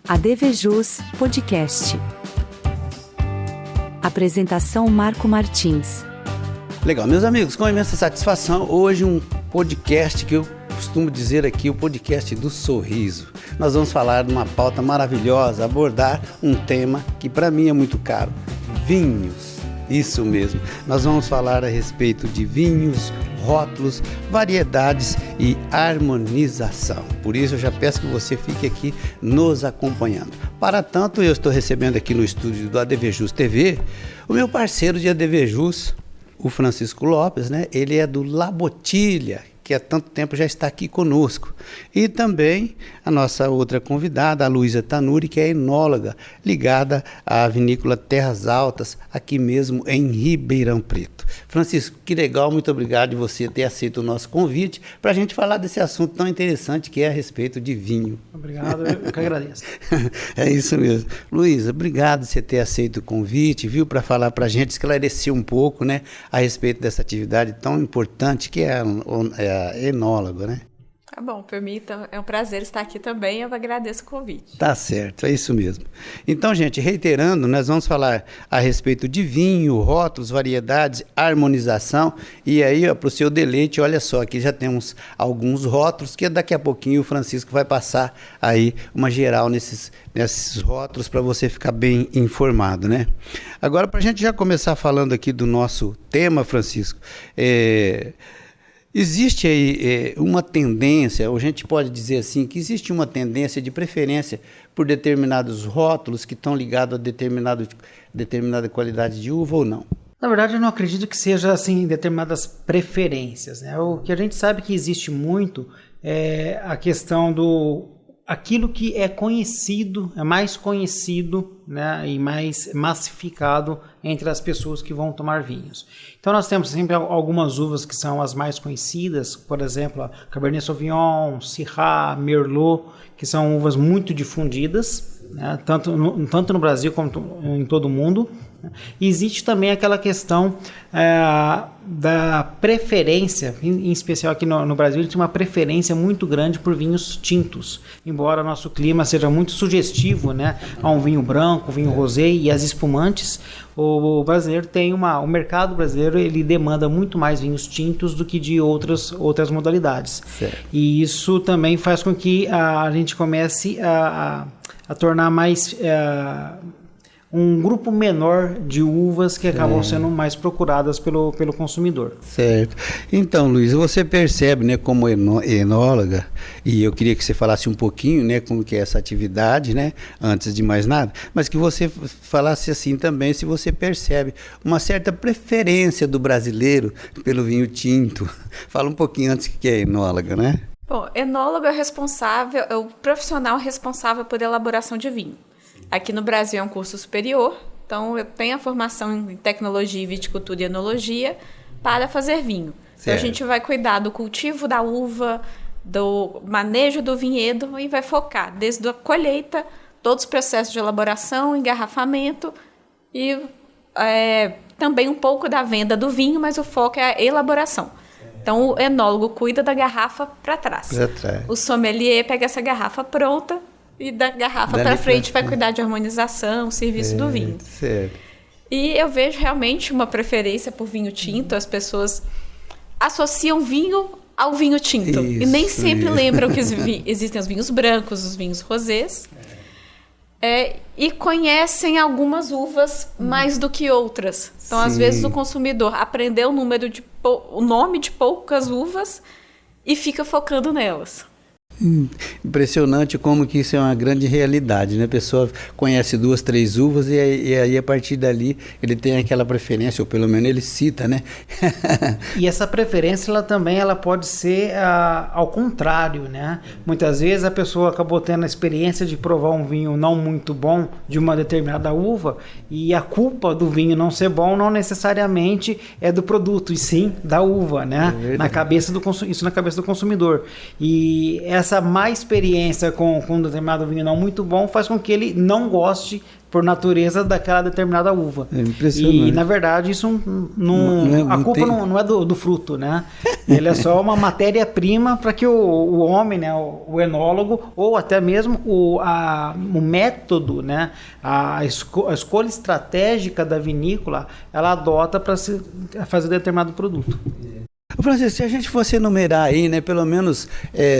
ADVJus Podcast. Apresentação Marco Martins. Legal, meus amigos, com imensa satisfação, hoje um podcast que eu costumo dizer aqui, o podcast do sorriso. Nós vamos falar de uma pauta maravilhosa, abordar um tema que para mim é muito caro, vinhos. Isso mesmo, nós vamos falar a respeito de vinhos, rótulos, variedades e harmonização. Por isso eu já peço que você fique aqui nos acompanhando. Para tanto, eu estou recebendo aqui no estúdio do ADVJus TV o meu parceiro de ADVJus, o Francisco Lopes, né? Ele é do La Bottiglia, que há tanto tempo já está aqui conosco. E também a nossa outra convidada, a Luísa Tanuri, que é enóloga, ligada à vinícola Terras Altas, aqui mesmo em Ribeirão Preto. Francisco, que legal, muito obrigado de você ter aceito o nosso convite para a gente falar desse assunto tão interessante que é a respeito de vinho. Obrigado, eu que agradeço. É isso mesmo. Luísa, obrigado por você ter aceito o convite, viu, para falar para a gente, esclarecer um pouco, né, a respeito dessa atividade tão importante que é a enóloga, né? Tá bom, por mim é um prazer estar aqui também, eu agradeço o convite. Tá certo, é isso mesmo. Então, gente, reiterando, nós vamos falar a respeito de vinho, rótulos, variedades, harmonização, e aí, para o seu deleite, olha só, aqui já temos alguns rótulos, que daqui a pouquinho o Francisco vai passar aí uma geral nesses rótulos para você ficar bem informado, né? Agora, para a gente já começar falando aqui do nosso tema, Francisco, existe aí uma tendência, ou a gente pode dizer assim, que existe uma tendência de preferência por determinados rótulos que estão ligados a determinada qualidade de uva ou não? Na verdade, eu não acredito que seja assim determinadas preferências, né? O que a gente sabe que existe muito é a questão do aquilo que é conhecido, é mais conhecido, né, e mais massificado entre as pessoas que vão tomar vinhos. Então nós temos sempre algumas uvas que são as mais conhecidas, por exemplo, a Cabernet Sauvignon, Syrah, Merlot, que são uvas muito difundidas, né, tanto no Brasil como em todo o mundo. E existe também aquela questão da preferência, em especial aqui no Brasil, a gente tem uma preferência muito grande por vinhos tintos, embora nosso clima seja muito sugestivo, né, a um vinho branco, vinho rosé e as espumantes. O brasileiro tem o mercado brasileiro, ele demanda muito mais vinhos tintos do que de outras modalidades. Certo. E isso também faz com que a gente comece a tornar mais um grupo menor de uvas que acabam sendo mais procuradas pelo consumidor. Certo. Então, Luiz, você percebe, né, como enóloga, e eu queria que você falasse um pouquinho, né, como que é essa atividade, né, antes de mais nada, mas que você falasse assim também, se você percebe uma certa preferência do brasileiro pelo vinho tinto. Fala um pouquinho antes que é enóloga, né? Bom, enólogo é o profissional responsável por elaboração de vinho. Aqui no Brasil é um curso superior, então eu tenho a formação em tecnologia, viticultura e enologia para fazer vinho. Então a gente vai cuidar do cultivo da uva, do manejo do vinhedo e vai focar desde a colheita, todos os processos de elaboração, engarrafamento e também um pouco da venda do vinho, mas o foco é a elaboração. Então o enólogo cuida da garrafa para trás. O sommelier pega essa garrafa pronta e da garrafa para frente vai cuidar de harmonização, serviço do vinho. Certo. E eu vejo realmente uma preferência por vinho tinto. As pessoas associam vinho ao vinho tinto. Isso, e nem sempre lembram que existem os vinhos brancos, os vinhos rosés. E conhecem algumas uvas mais do que outras. Então, às vezes, o consumidor aprendeu o nome de poucas uvas e fica focando nelas. Impressionante como que isso é uma grande realidade, né? A pessoa conhece 2, 3 uvas e aí a partir dali ele tem aquela preferência, ou pelo menos ele cita, né? E essa preferência ela pode ser ao contrário, né? Muitas vezes a pessoa acabou tendo a experiência de provar um vinho não muito bom de uma determinada uva e a culpa do vinho não ser bom não necessariamente é do produto, e sim da uva, né? Isso na cabeça do consumidor. E essa essa má experiência com um determinado vinho não muito bom faz com que ele não goste, por natureza, daquela determinada uva. É impressionante. E, na verdade, isso a culpa não é do fruto, né? Ele é só uma matéria-prima para que o homem, né, o enólogo, ou até mesmo o método, né, a escolha estratégica da vinícola, ela adota para fazer determinado produto. Francisco, se a gente fosse enumerar aí, né, pelo menos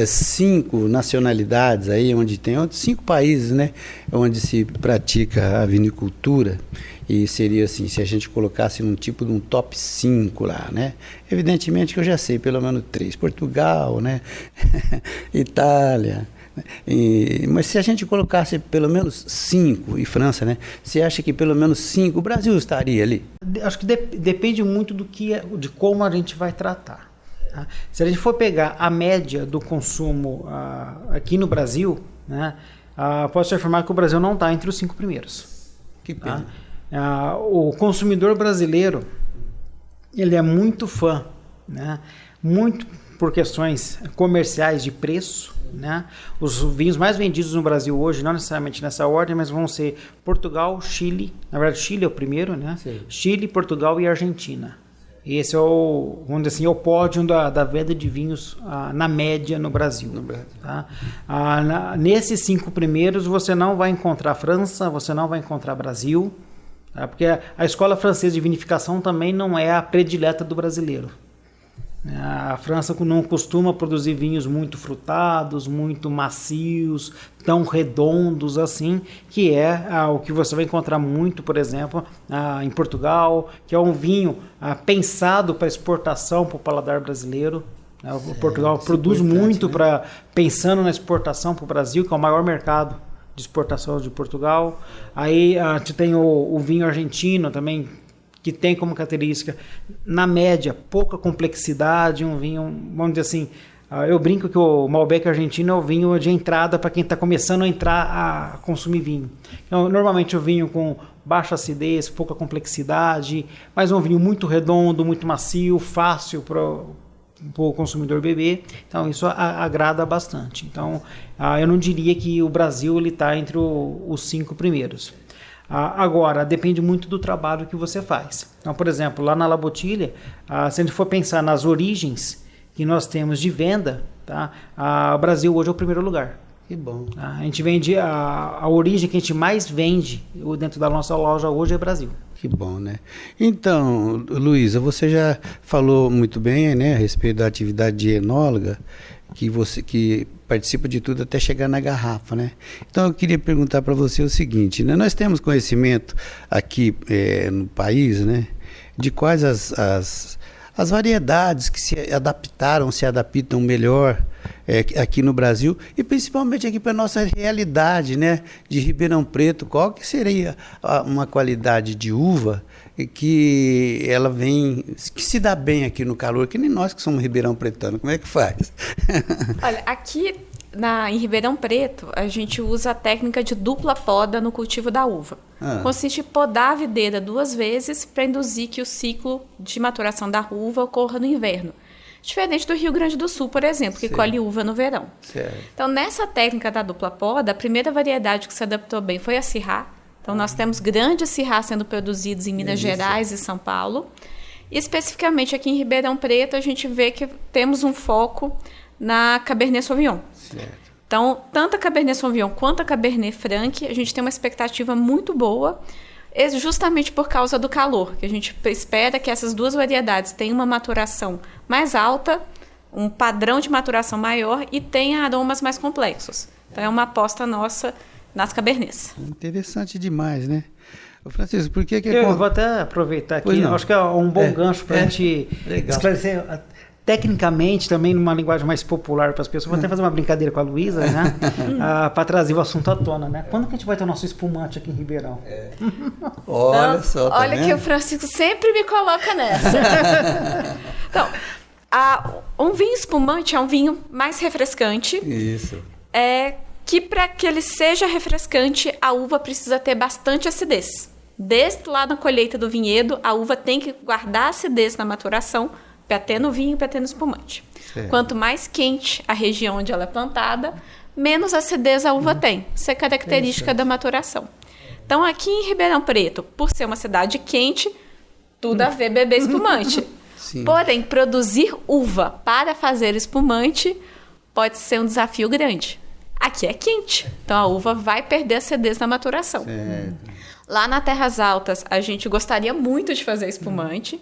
5 nacionalidades aí, onde tem 5 países, né, onde se pratica a vinicultura, e seria assim, se a gente colocasse num tipo de um top 5 lá, né, evidentemente que eu já sei pelo menos 3, Portugal, né, Itália, mas se a gente colocasse pelo menos 5, e França, né, você acha que pelo menos 5, o Brasil estaria ali? Acho que depende muito de como a gente vai tratar. Tá? Se a gente for pegar a média do consumo aqui no Brasil, né, posso afirmar que o Brasil não está entre os 5 primeiros. Que pena. Tá? O consumidor brasileiro, ele é muito fã, né, muito por questões comerciais de preço, né? Os vinhos mais vendidos no Brasil hoje, não necessariamente nessa ordem, mas vão ser Portugal, Chile, na verdade Chile é o primeiro, né? Sim. Chile, Portugal e Argentina. E esse é vamos dizer assim, é o pódio da venda de vinhos na média no Brasil. Tá? Nesses 5 primeiros você não vai encontrar França, você não vai encontrar Brasil, tá? Porque a escola francesa de vinificação também não é a predileta do brasileiro. A França não costuma produzir vinhos muito frutados, muito macios, tão redondos assim, que é o que você vai encontrar muito, por exemplo, em Portugal, que é um vinho pensado para exportação para o paladar brasileiro. Portugal produz muito, né? Pensando na exportação para o Brasil, que é o maior mercado de exportação de Portugal. Aí a gente tem o vinho argentino também, que tem como característica, na média, pouca complexidade, um vinho, vamos dizer assim, eu brinco que o Malbec argentino é o vinho de entrada para quem está começando a entrar a consumir vinho. Então, normalmente o vinho com baixa acidez, pouca complexidade, mas um vinho muito redondo, muito macio, fácil para o consumidor beber. Então isso agrada bastante. Então eu não diria que o Brasil está entre os 5 primeiros. Agora, depende muito do trabalho que você faz. Então, por exemplo, lá na La Bottiglia, se a gente for pensar nas origens que nós temos de venda, tá? O Brasil hoje é o primeiro lugar. Que bom. A gente vende, a origem que a gente mais vende dentro da nossa loja hoje é Brasil. Que bom, né? Então, Luísa, você já falou muito bem, né, a respeito da atividade de enóloga, que participa de tudo até chegar na garrafa, né? Então eu queria perguntar para você o seguinte, né? Nós temos conhecimento aqui no país, né, de quais as variedades que se adaptam melhor aqui no Brasil e principalmente aqui para a nossa realidade, né, de Ribeirão Preto. Qual que seria uma qualidade de uva que ela que se dá bem aqui no calor, que nem nós que somos ribeirão pretano, como é que faz? Olha, aqui em Ribeirão Preto, a gente usa a técnica de dupla poda no cultivo da uva. Consiste em podar a videira 2 vezes para induzir que o ciclo de maturação da uva ocorra no inverno. Diferente do Rio Grande do Sul, por exemplo, que colhe uva no verão. Certo. Então, nessa técnica da dupla poda, a primeira variedade que se adaptou bem foi a Syrah. Então, nós temos grandes Syrah sendo produzidos em Minas Gerais e São Paulo. E, especificamente aqui em Ribeirão Preto, a gente vê que temos um foco na Cabernet Sauvignon. Certo. Então, tanto a Cabernet Sauvignon quanto a Cabernet Franc, a gente tem uma expectativa muito boa, justamente por causa do calor, que a gente espera que essas 2 variedades tenham uma maturação mais alta, um padrão de maturação maior e tenham aromas mais complexos. Então, é uma aposta nossa nas Cabernets. Interessante demais, né? Francisco, por que eu vou até aproveitar aqui, acho que é um bom gancho para a gente esclarecer tecnicamente, também numa linguagem mais popular para as pessoas. Vou até fazer uma brincadeira com a Luísa, né? Para trazer o assunto à tona, né? Quando que a gente vai ter o nosso espumante aqui em Ribeirão? Olha então, só, tá olha vendo? Que o Francisco sempre me coloca nessa. Então, um vinho espumante é um vinho mais refrescante. Isso. Que para que ele seja refrescante, a uva precisa ter bastante acidez. Desde lá na colheita do vinhedo, a uva tem que guardar acidez na maturação PT no vinho e PT no espumante. Certo. Quanto mais quente a região onde ela é plantada, menos acidez a uva tem. Isso é característica da maturação. Então, aqui em Ribeirão Preto, por ser uma cidade quente, tudo a ver beber espumante. Sim. Porém, produzir uva para fazer espumante pode ser um desafio grande. Aqui é quente, então a uva vai perder a acidez na maturação. Certo. Lá na Terras Altas, a gente gostaria muito de fazer espumante.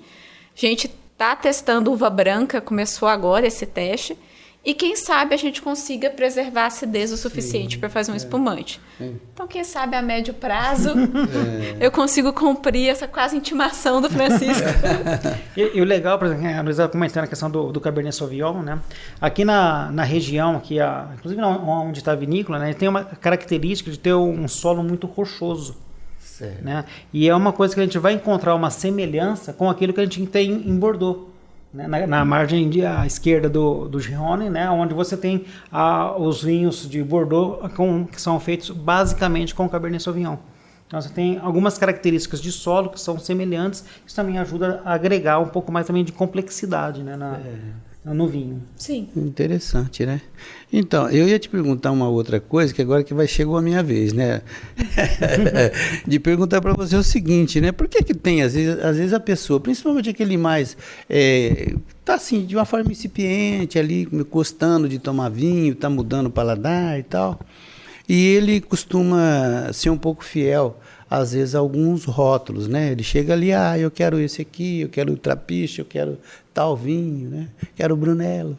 A gente está testando uva branca, começou agora esse teste. E quem sabe a gente consiga preservar a acidez o suficiente para fazer um espumante. Então, quem sabe a médio prazo eu consigo cumprir essa quase intimação do Francisco. E o legal, por exemplo, a Luísa comentando a questão do Cabernet Sauvignon, né? Aqui na região, aqui inclusive onde está a vinícola, né? Ele tem uma característica de ter um solo muito rochoso. Certo. Né? E é uma coisa que a gente vai encontrar uma semelhança com aquilo que a gente tem em Bordeaux. Na margem à esquerda do Gironde, né, onde você tem os vinhos de Bordeaux que são feitos basicamente com Cabernet Sauvignon. Então você tem algumas características de solo que são semelhantes, isso também ajuda a agregar um pouco mais também de complexidade, né, no vinho. Sim. Interessante, né? Então, eu ia te perguntar uma outra coisa, que agora chegou a minha vez, né? De perguntar para você o seguinte, né? Por que tem, às vezes a pessoa, principalmente aquele mais, tá assim, de uma forma incipiente ali, gostando de tomar vinho, tá mudando o paladar e tal, e ele costuma ser um pouco fiel, às vezes, a alguns rótulos, né? Ele chega ali, eu quero esse aqui, eu quero o Trapiche, eu quero tal vinho, né? Quero o Brunello.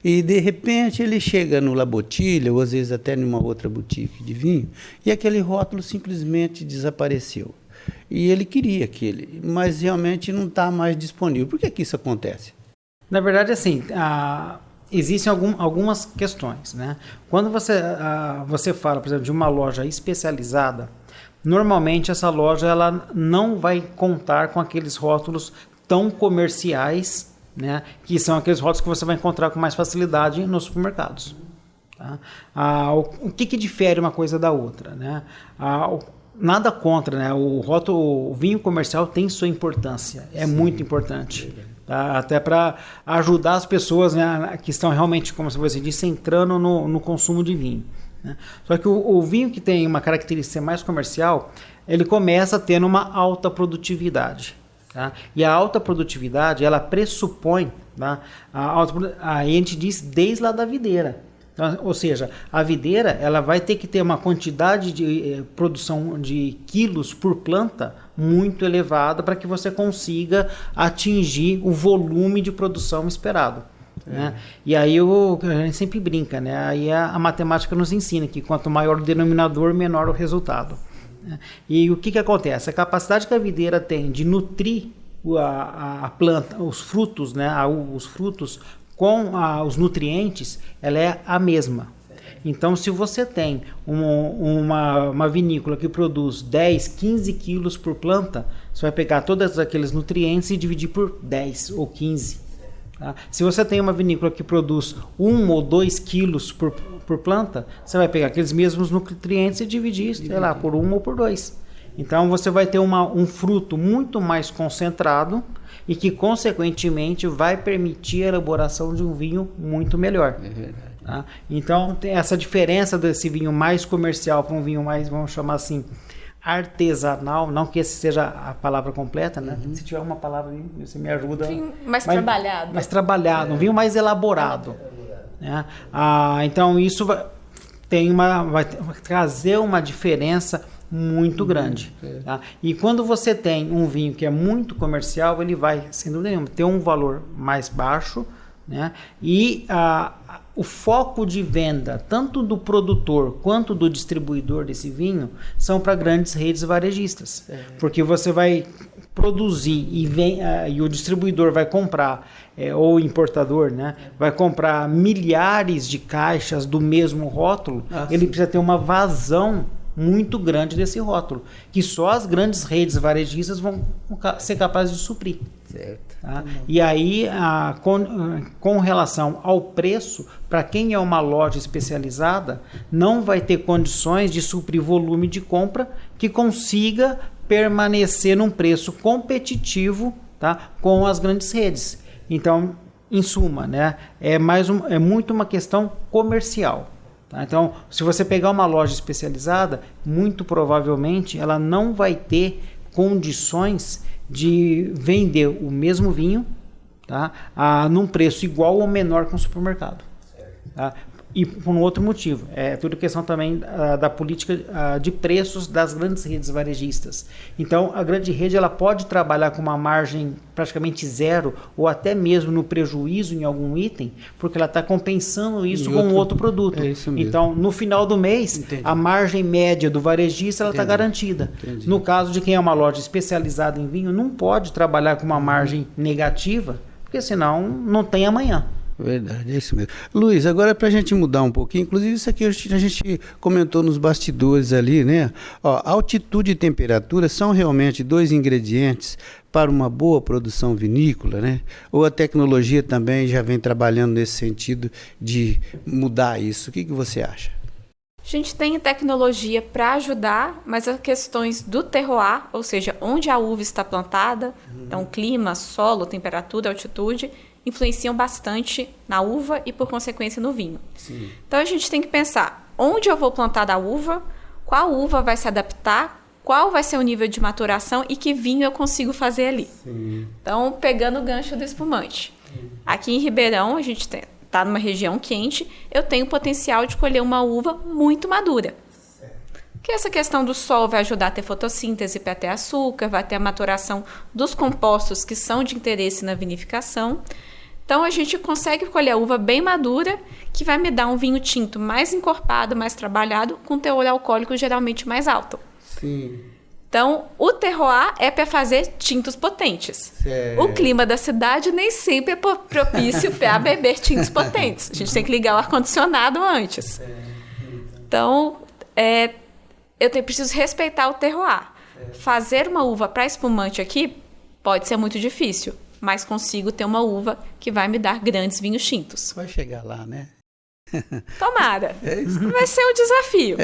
E, de repente, ele chega no La Bottiglia, ou às vezes até numa outra boutique de vinho, e aquele rótulo simplesmente desapareceu. E ele queria aquele, mas realmente não está mais disponível. Por que isso acontece? Na verdade, assim, existem algumas questões, né? Quando você fala, por exemplo, de uma loja especializada, normalmente essa loja ela não vai contar com aqueles rótulos tão comerciais, né, que são aqueles rótulos que você vai encontrar com mais facilidade nos supermercados. Tá? O que difere uma coisa da outra? Né? Nada contra, né? O vinho comercial tem sua importância, é muito importante. Tá? Até para ajudar as pessoas, né, que estão realmente, como você disse, entrando no consumo de vinho. Né? Só que o vinho que tem uma característica mais comercial, ele começa tendo uma alta produtividade. Tá? E a alta produtividade, ela pressupõe, tá? A gente diz desde lá da videira. Então, ou seja, a videira ela vai ter que ter uma quantidade de produção de quilos por planta muito elevada para que você consiga atingir o volume de produção esperado. Né? E aí a gente sempre brinca, né? Aí a matemática nos ensina que quanto maior o denominador, menor o resultado. Né? E o que acontece? A capacidade que a videira tem de nutrir a planta, os frutos, né? Os frutos com os nutrientes, ela é a mesma. Então, se você tem uma vinícola que produz 10, 15 quilos por planta, você vai pegar todos aqueles nutrientes e dividir por 10 ou 15. Tá? Se você tem uma vinícola que produz 1 ou 2 quilos por planta, você vai pegar aqueles mesmos nutrientes e dividir, sei lá, por 1 ou por 2. Então você vai ter um fruto muito mais concentrado e que, consequentemente, vai permitir a elaboração de um vinho muito melhor. É verdade. Tá? Então, tem essa diferença desse vinho mais comercial para um vinho mais, vamos chamar assim, artesanal, não que essa seja a palavra completa, né? Se tiver uma palavra aí, você me ajuda. Um vinho mais trabalhado. Mais trabalhado, um vinho mais elaborado. Né? Então, isso vai trazer uma diferença muito grande. Tá? E quando você tem um vinho que é muito comercial, ele vai, sem dúvida nenhuma, ter um valor mais baixo, né? E o foco de venda, tanto do produtor quanto do distribuidor desse vinho, são para grandes redes varejistas. Porque você vai produzir e o distribuidor vai comprar, ou o importador, né, vai comprar milhares de caixas do mesmo rótulo, ele precisa ter uma vazão muito grande desse rótulo, que só as grandes redes varejistas vão ser capazes de suprir. Certo. Tá? E aí, com relação ao preço, para quem é uma loja especializada, não vai ter condições de suprir volume de compra que consiga permanecer num preço competitivo, tá, com as grandes redes. Então, em suma, né, é muito uma questão comercial. Tá? Então, se você pegar uma loja especializada, muito provavelmente ela não vai ter condições de vender o mesmo vinho, tá, num preço igual ou menor que um supermercado. Tá? E por um outro motivo, é tudo questão também da política de preços das grandes redes varejistas. Então, a grande rede ela pode trabalhar com uma margem praticamente zero ou até mesmo no prejuízo em algum item, porque ela está compensando isso com outro produto. É isso mesmo. Então, no final do mês, Entendi. a margem média do varejista está garantida. Entendi. No caso de quem é uma loja especializada em vinho, não pode trabalhar com uma margem negativa, porque senão não tem amanhã. Verdade, é isso mesmo. Luiz, agora para a gente mudar um pouquinho, inclusive isso aqui a gente comentou nos bastidores ali, né? Ó, altitude e temperatura são realmente 2 ingredientes para uma boa produção vinícola, né? Ou a tecnologia também já vem trabalhando nesse sentido de mudar isso? O que você acha? A gente tem tecnologia para ajudar, mas as questões do terroir, ou seja, onde a uva está plantada, então clima, solo, temperatura, altitude, influenciam bastante na uva e, por consequência, no vinho. Sim. Então, a gente tem que pensar onde eu vou plantar a uva, qual uva vai se adaptar, qual vai ser o nível de maturação e que vinho eu consigo fazer ali. Sim. Então, pegando o gancho do espumante. Aqui em Ribeirão, a gente está numa região quente, eu tenho o potencial de colher uma uva muito madura. Que essa questão do sol vai ajudar a ter fotossíntese para ter açúcar, vai ter a maturação dos compostos que são de interesse na vinificação. Então, a gente consegue colher a uva bem madura, que vai me dar um vinho tinto mais encorpado, mais trabalhado, com teor alcoólico geralmente mais alto. Sim. Então, o terroir é para fazer tintos potentes. Certo. O clima da cidade nem sempre é propício para beber tintos potentes. A gente tem que ligar o ar-condicionado antes. Então, preciso respeitar o terroir. Fazer uma uva para espumante aqui pode ser muito difícil, mas consigo ter uma uva que vai me dar grandes vinhos tintos. Vai chegar lá, né? Tomara. Vai ser um desafio.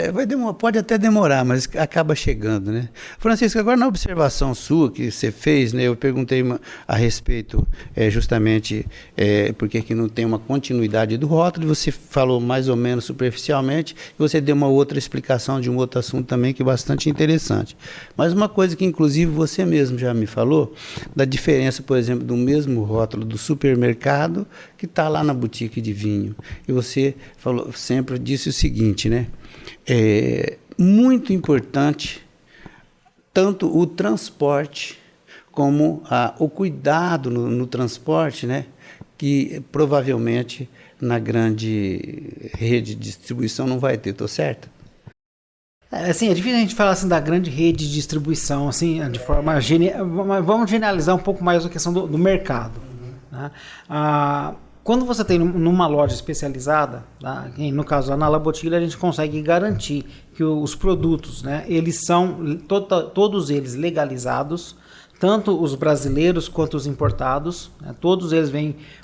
Pode até demorar, mas acaba chegando, né? Francisco, agora na observação sua que você fez, né? Eu perguntei a respeito justamente porque que não tem uma continuidade do rótulo, você falou mais ou menos superficialmente, e você deu uma outra explicação de um outro assunto também que é bastante interessante. Mas uma coisa que inclusive você mesmo já me falou, da diferença, por exemplo, do mesmo rótulo do supermercado que está lá na boutique de vinho. E você sempre disse o seguinte, né? É muito importante tanto o transporte como o cuidado no transporte, né? Que provavelmente na grande rede de distribuição não vai ter, estou certo? Assim, é difícil a gente falar assim, da grande rede de distribuição, assim, de forma vamos generalizar um pouco mais a questão do mercado. Né? Quando você tem numa loja especializada, tá? No caso da Nala Botilha, a gente consegue garantir que os produtos, né, eles são todos eles legalizados, tanto os brasileiros quanto os importados, né? Todos eles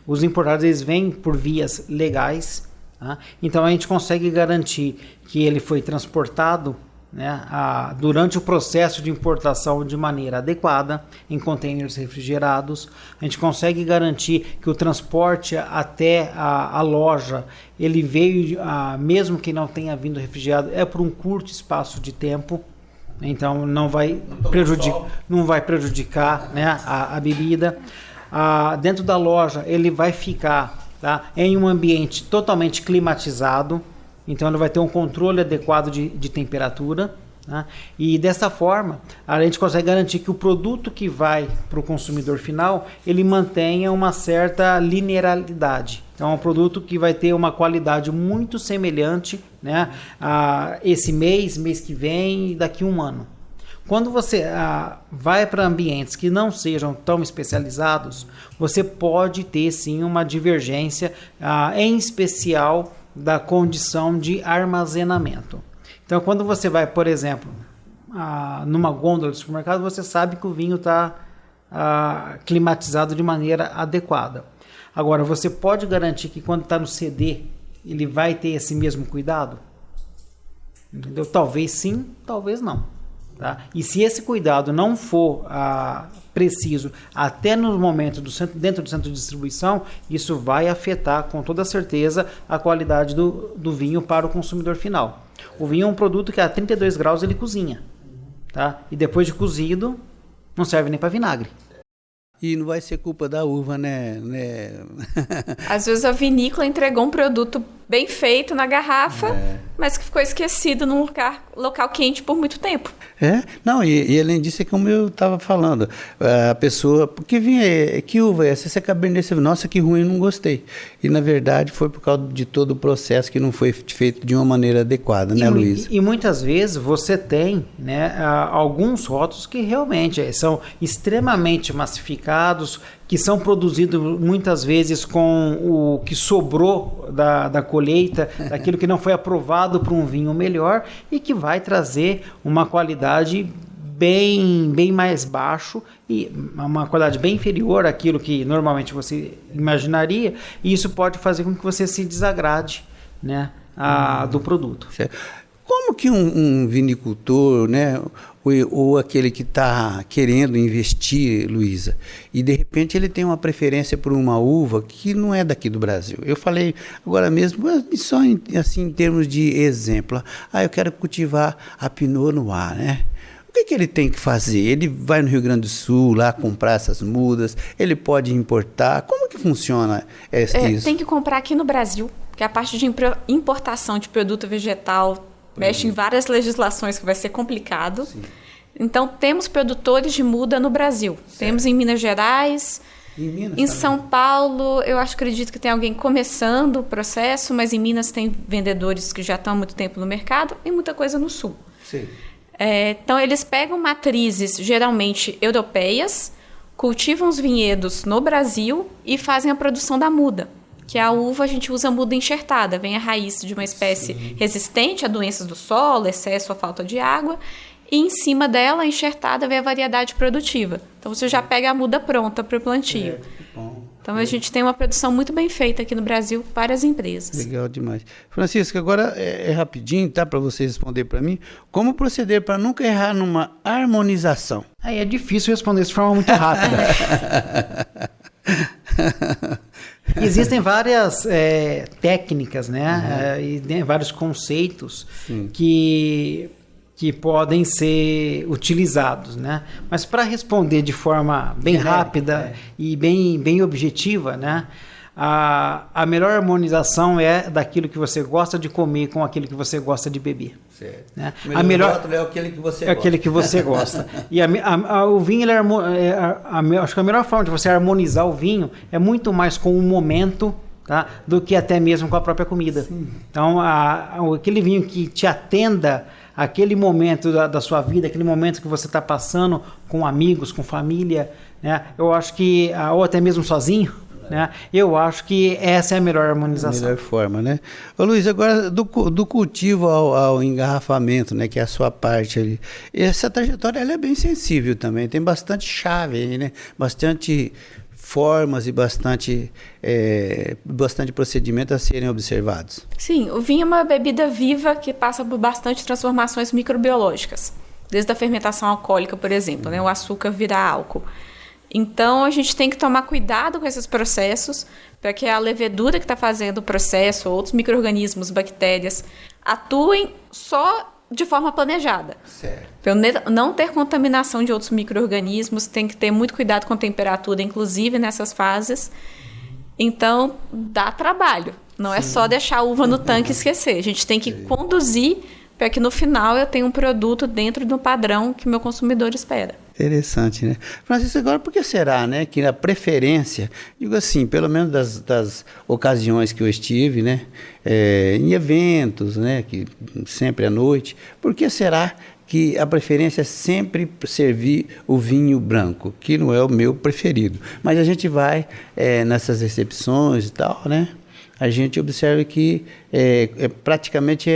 os importados eles vêm por vias legais, tá? Então a gente consegue garantir que ele foi transportado, né, durante o processo de importação de maneira adequada, em containers refrigerados. A gente consegue garantir que o transporte até a loja, ele veio, mesmo que não tenha vindo refrigerado, por um curto espaço de tempo. Então não vai prejudicar, né, a bebida. Dentro da loja ele vai ficar, tá, em um ambiente totalmente climatizado. Então ele vai ter um controle adequado de temperatura, né? E dessa forma a gente consegue garantir que o produto que vai para o consumidor final, ele mantenha uma certa linearidade. Então é um produto que vai ter uma qualidade muito semelhante, né, a esse mês que vem e daqui a um ano. Quando você vai para ambientes que não sejam tão especializados, você pode ter sim uma divergência, em especial da condição de armazenamento. Então, quando você vai, por exemplo, numa gôndola do supermercado, você sabe que o vinho está climatizado de maneira adequada. Agora, você pode garantir que quando está no CD, ele vai ter esse mesmo cuidado? Entendeu? Talvez sim, talvez não. Tá? E se esse cuidado não for preciso até no momento dentro do centro de distribuição, isso vai afetar com toda certeza a qualidade do vinho para o consumidor final. O vinho é um produto que a 32 graus ele cozinha, tá? E depois de cozido, não serve nem para vinagre. E não vai ser culpa da uva, né? Às vezes a vinícola entregou um produto bem feito na garrafa, mas que ficou esquecido num local quente por muito tempo. Não, e além disso, é como eu estava falando, a pessoa, porque vinha, que uva é essa? Essa é Cabernet Sauvignon, nossa, que ruim, não gostei. E na verdade foi por causa de todo o processo que não foi feito de uma maneira adequada, né, Luiz? E muitas vezes você tem, né, alguns rótulos que realmente são extremamente massificados, que são produzidos muitas vezes com o que sobrou da colheita, daquilo que não foi aprovado para um vinho melhor e que vai trazer uma qualidade bem mais baixo e uma qualidade bem inferior àquilo que normalmente você imaginaria, e isso pode fazer com que você se desagrade, né, do produto. Certo. Como que um vinicultor, né, ou aquele que está querendo investir, Luísa, e de repente ele tem uma preferência por uma uva que não é daqui do Brasil? Eu falei agora mesmo, só assim, em termos de exemplo, eu quero cultivar a Pinot Noir, né? O que ele tem que fazer? Ele vai no Rio Grande do Sul lá comprar essas mudas, ele pode importar, como que funciona isso? Tem que comprar aqui no Brasil, porque a parte de importação de produto vegetal mexe em várias legislações que vai ser complicado. Sim. Então, temos produtores de muda no Brasil. Certo. Temos em Minas Gerais, em São Paulo, eu acredito que tem alguém começando o processo, mas em Minas tem vendedores que já estão há muito tempo no mercado e muita coisa no Sul. Sim. Então, eles pegam matrizes, geralmente europeias, cultivam os vinhedos no Brasil e fazem a produção da muda. Que a uva a gente usa muda enxertada, vem a raiz de uma espécie resistente a doenças do solo, excesso ou falta de água, e em cima dela, enxertada, vem a variedade produtiva. Então você já pega a muda pronta para o plantio. Então a gente tem uma produção muito bem feita aqui no Brasil, várias empresas. Legal demais. Francisco, agora é rapidinho, tá, para você responder para mim. Como proceder para nunca errar numa harmonização? Aí é difícil responder isso de forma muito rápida. Existem várias técnicas, né? E vários conceitos que podem ser utilizados, né? Mas para responder de forma bem rápida e bem objetiva, né? A melhor harmonização é daquilo que você gosta de comer com aquilo que você gosta de beber. Certo. Né? O melhor rótulo é aquele que você gosta. Aquele que você gosta. E o vinho, acho que a melhor forma de você harmonizar o vinho é muito mais com o momento, tá, do que até mesmo com a própria comida. Sim. Então, aquele vinho que te atenda aquele momento da sua vida, aquele momento que você está passando com amigos, com família, né? Eu acho que, ou até mesmo sozinho, né? Eu acho que essa é a melhor harmonização. A melhor forma, né? Ô Luiz, agora do cultivo ao engarrafamento, né, que é a sua parte ali, essa trajetória ela é bem sensível também, tem bastante chave aí, né? Bastante formas e bastante procedimentos a serem observados. Sim, o vinho é uma bebida viva que passa por bastante transformações microbiológicas, desde a fermentação alcoólica, por exemplo, né? O açúcar virar álcool. Então, a gente tem que tomar cuidado com esses processos para que a levedura que está fazendo o processo, outros micro-organismos, bactérias, atuem só de forma planejada. Certo. Para não ter contaminação de outros micro-organismos, tem que ter muito cuidado com a temperatura, inclusive nessas fases. Então, dá trabalho. Não é só deixar a uva no tanque e esquecer. A gente tem que conduzir para que no final eu tenha um produto dentro do padrão que o meu consumidor espera. Interessante, né? Francisco, agora por que será, né, que a preferência, digo assim, pelo menos das ocasiões que eu estive, né, em eventos, né, que sempre à noite, por que será que a preferência é sempre servir o vinho branco, que não é o meu preferido? Mas a gente vai nessas recepções e tal, né, a gente observa que praticamente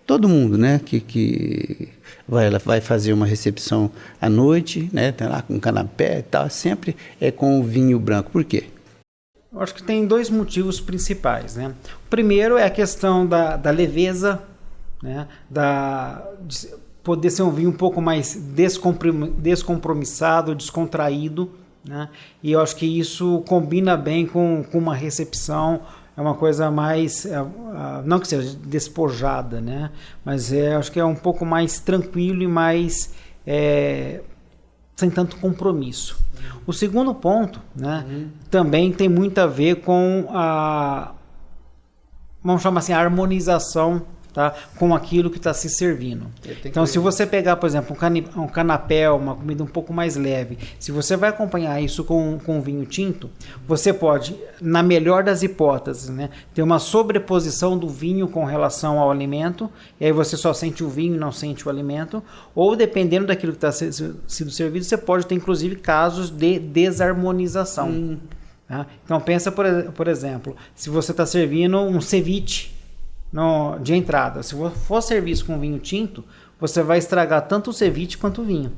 todo mundo, né, que vai fazer uma recepção à noite, né, tá lá com canapé e tal, sempre é com o vinho branco. Por quê? Eu acho que tem dois motivos principais, né? O primeiro é a questão da leveza, né, poder ser um vinho um pouco mais descompromissado, descontraído, né? E eu acho que isso combina bem com uma recepção, é uma coisa mais, não que seja despojada, né? Mas acho que é um pouco mais tranquilo e mais sem tanto compromisso. O segundo ponto, né, também tem muito a ver com vamos chamar assim, a harmonização, tá, com aquilo que está se servindo. Então, se você pegar, por exemplo, um canapé, uma comida um pouco mais leve, se você vai acompanhar isso com vinho tinto, você pode, na melhor das hipóteses, né, ter uma sobreposição do vinho com relação ao alimento, e aí você só sente o vinho e não sente o alimento, ou dependendo daquilo que está sendo servido, você pode ter, inclusive, casos de desarmonização. Tá? Então, pensa, por exemplo, se você está servindo um ceviche de entrada, se for serviço com vinho tinto, você vai estragar tanto o ceviche quanto o vinho.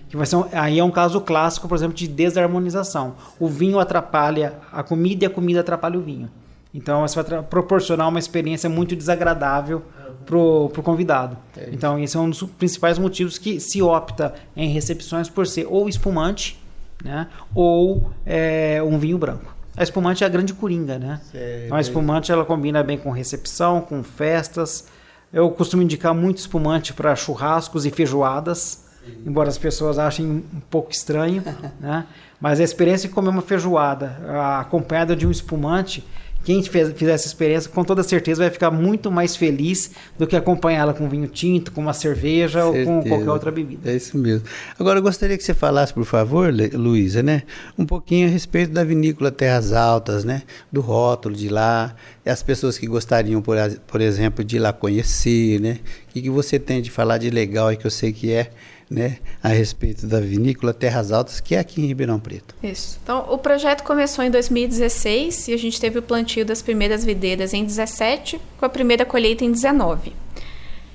Que vai ser aí é um caso clássico, por exemplo, de desarmonização. O vinho atrapalha a comida e a comida atrapalha o vinho. Então, você vai proporcionar uma experiência muito desagradável pro convidado. Então, esse é um dos principais motivos que se opta em recepções por ser ou espumante, né, ou um vinho branco. A espumante é a grande coringa, né? Então, a espumante ela combina bem com recepção, com festas. Eu costumo indicar muito espumante para churrascos e feijoadas, embora as pessoas achem um pouco estranho, né? Mas a experiência de comer uma feijoada acompanhada de um espumante, quem fizer essa experiência, com toda certeza vai ficar muito mais feliz do que acompanhá-la com vinho tinto, com uma cerveja ou com qualquer outra bebida. É isso mesmo. Agora, eu gostaria que você falasse, por favor, Luísa, né, um pouquinho a respeito da vinícola Terras Altas, né, do rótulo de lá, e as pessoas que gostariam, por exemplo, de ir lá conhecer, né, o que você tem de falar de legal aí, que eu sei que né, a respeito da vinícola Terras Altas, que é aqui em Ribeirão Preto. Isso. Então, o projeto começou em 2016 e a gente teve o plantio das primeiras videiras em 17, com a primeira colheita em 19.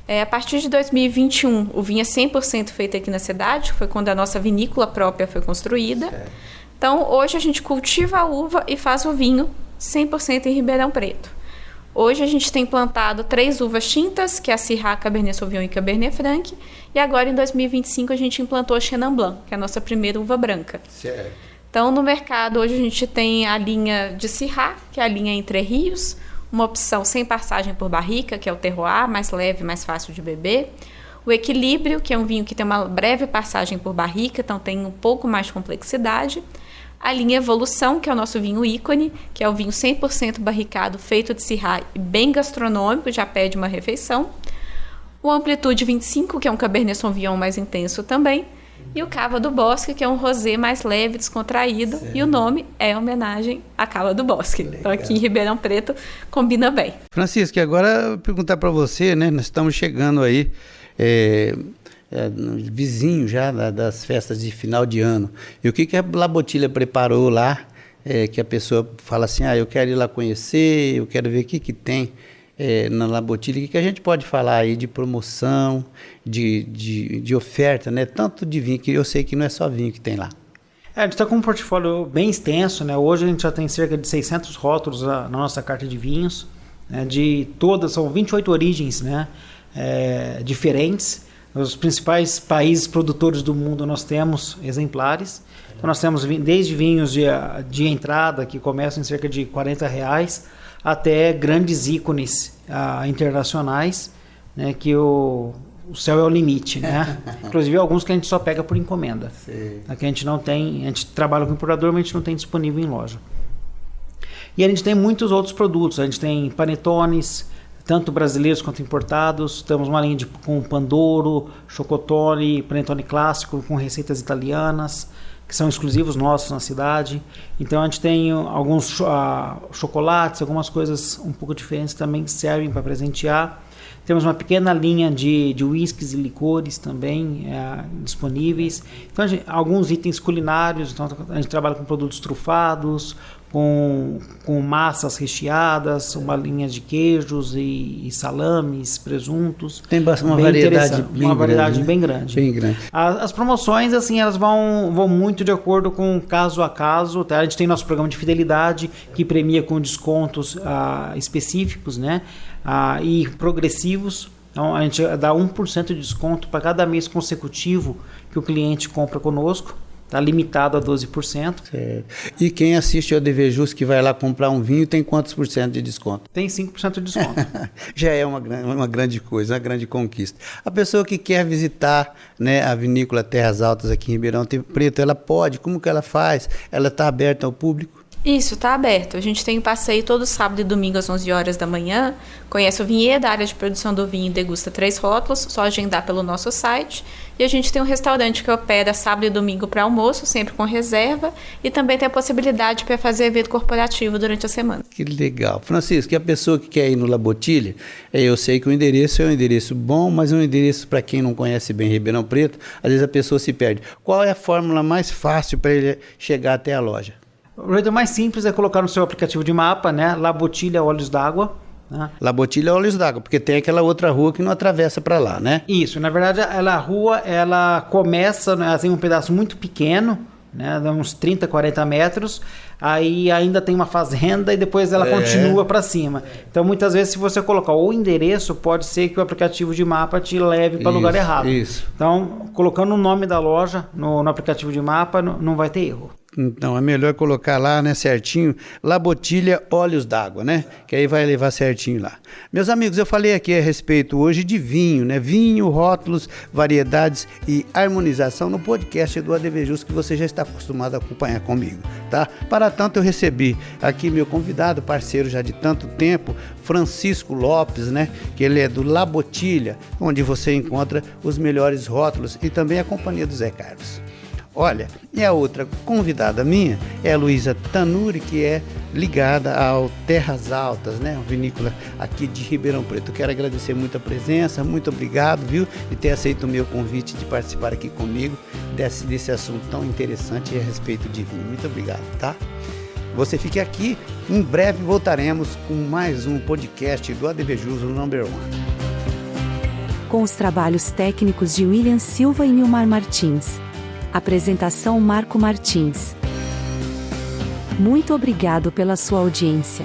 A partir de 2021, o vinho é 100% feito aqui na cidade, que foi quando a nossa vinícola própria foi construída. Certo. Então, hoje a gente cultiva a uva e faz o vinho 100% em Ribeirão Preto. Hoje a gente tem plantado 3 uvas tintas, que é a Syrah, Cabernet Sauvignon e Cabernet Franc. E agora, em 2025, a gente implantou a Chenin Blanc, que é a nossa primeira uva branca. Certo. Então, no mercado, hoje a gente tem a linha de Syrah, que é a linha Entre Rios, uma opção sem passagem por barrica, que é o terroir, mais leve, mais fácil de beber. O Equilíbrio, que é um vinho que tem uma breve passagem por barrica, então tem um pouco mais de complexidade. A linha Evolução, que é o nosso vinho ícone, que é o vinho 100% barricado, feito de Syrah e bem gastronômico, já pede uma refeição. O Amplitude 25, que é um Cabernet Sauvignon mais intenso também. E o Cava do Bosque, que é um rosé mais leve, descontraído. Certo. E o nome é homenagem à Cava do Bosque. Legal. Então aqui em Ribeirão Preto combina bem. Francisco, e agora eu vou perguntar para você, né? Nós estamos chegando aí... vizinho já das festas de final de ano. E o que a La Bottiglia preparou lá, que a pessoa fala assim, eu quero ir lá conhecer, eu quero ver o que tem na La Bottiglia, o que a gente pode falar aí de promoção, de oferta, né? Tanto de vinho, que eu sei que não é só vinho que tem lá. A gente está com um portfólio bem extenso, né? Hoje a gente já tem cerca de 600 rótulos na nossa carta de vinhos, né? São 28 origens, né? Diferentes. Os principais países produtores do mundo nós temos exemplares. Então nós temos desde vinhos de entrada, que começam em cerca de R$40, até grandes ícones internacionais, né, que o céu é o limite, né? Inclusive alguns que a gente só pega por encomenda. Que a gente não tem, a gente trabalha com importador, mas a gente não tem disponível em loja. E a gente tem muitos outros produtos. A gente tem panetones, tanto brasileiros quanto importados. Temos uma linha com Pandoro, Chocotone, Panetone clássico com receitas italianas, que são exclusivos nossos na cidade. Então a gente tem alguns chocolates, algumas coisas um pouco diferentes também que servem para presentear. Temos uma pequena linha de whiskies e licores também disponíveis. Então alguns itens culinários, então a gente trabalha com produtos trufados, com massas recheadas, uma linha de queijos e salames, presuntos. Tem uma variedade bem grande. Bem grande. As promoções, assim, elas vão muito de acordo com caso a caso. Tá? A gente tem nosso programa de fidelidade, que premia com descontos específicos, né? E progressivos. Então a gente dá 1% de desconto para cada mês consecutivo que o cliente compra conosco. Está limitado a 12%. Certo. E quem assiste ao ADV Jus que vai lá comprar um vinho tem quantos por cento de desconto? Tem 5% de desconto. Já é uma grande coisa, uma grande conquista. A pessoa que quer visitar, né, a vinícola Terras Altas aqui em Ribeirão Preto, ela pode? Como que ela faz? Ela está aberta ao público? Isso, está aberto. A gente tem um passeio todo sábado e domingo às 11 horas da manhã. Conhece o vinhedo, a área de produção do vinho e degusta 3 rótulos, só agendar pelo nosso site. E a gente tem um restaurante que opera sábado e domingo para almoço, sempre com reserva. E também tem a possibilidade para fazer evento corporativo durante a semana. Que legal. Francisco, e a pessoa que quer ir no La Bottiglia, eu sei que o endereço é um endereço bom, mas é um endereço para quem não conhece bem Ribeirão Preto, às vezes a pessoa se perde. Qual é a fórmula mais fácil para ele chegar até a loja? O jeito mais simples é colocar no seu aplicativo de mapa, né? La Bottiglia Olhos d'Água. Né? La Bottiglia Olhos d'Água, porque tem aquela outra rua que não atravessa para lá, né? Isso, na verdade a rua ela começa, né, ela tem um pedaço muito pequeno, né, de uns 30, 40 metros, aí ainda tem uma fazenda e depois ela continua para cima. Então muitas vezes se você colocar o endereço, pode ser que o aplicativo de mapa te leve para o lugar errado. Isso. Então colocando o nome da loja no aplicativo de mapa não vai ter erro. Então é melhor colocar lá, né, certinho, La Bottiglia Olhos d'Água, né? Que aí vai levar certinho lá. Meus amigos, eu falei aqui a respeito hoje de vinho, né? Vinho, rótulos, variedades e harmonização no podcast do ADV Jus que você já está acostumado a acompanhar comigo, tá? Para tanto eu recebi aqui meu convidado, parceiro já de tanto tempo, Francisco Lopes, né? Que ele é do La Bottiglia, onde você encontra os melhores rótulos e também a companhia do Zé Carlos. Olha, e a outra convidada minha é a Luísa Tanuri, que é ligada ao Terras Altas, né? A vinícola aqui de Ribeirão Preto. Eu quero agradecer muito a presença, muito obrigado, viu? De ter aceito o meu convite de participar aqui comigo desse assunto tão interessante a respeito de vinho. Muito obrigado, tá? Você fique aqui, em breve voltaremos com mais um podcast do ADV Jus, o Number One. Com os trabalhos técnicos de William Silva e Milmar Martins. Apresentação Marco Martins. Muito obrigado pela sua audiência.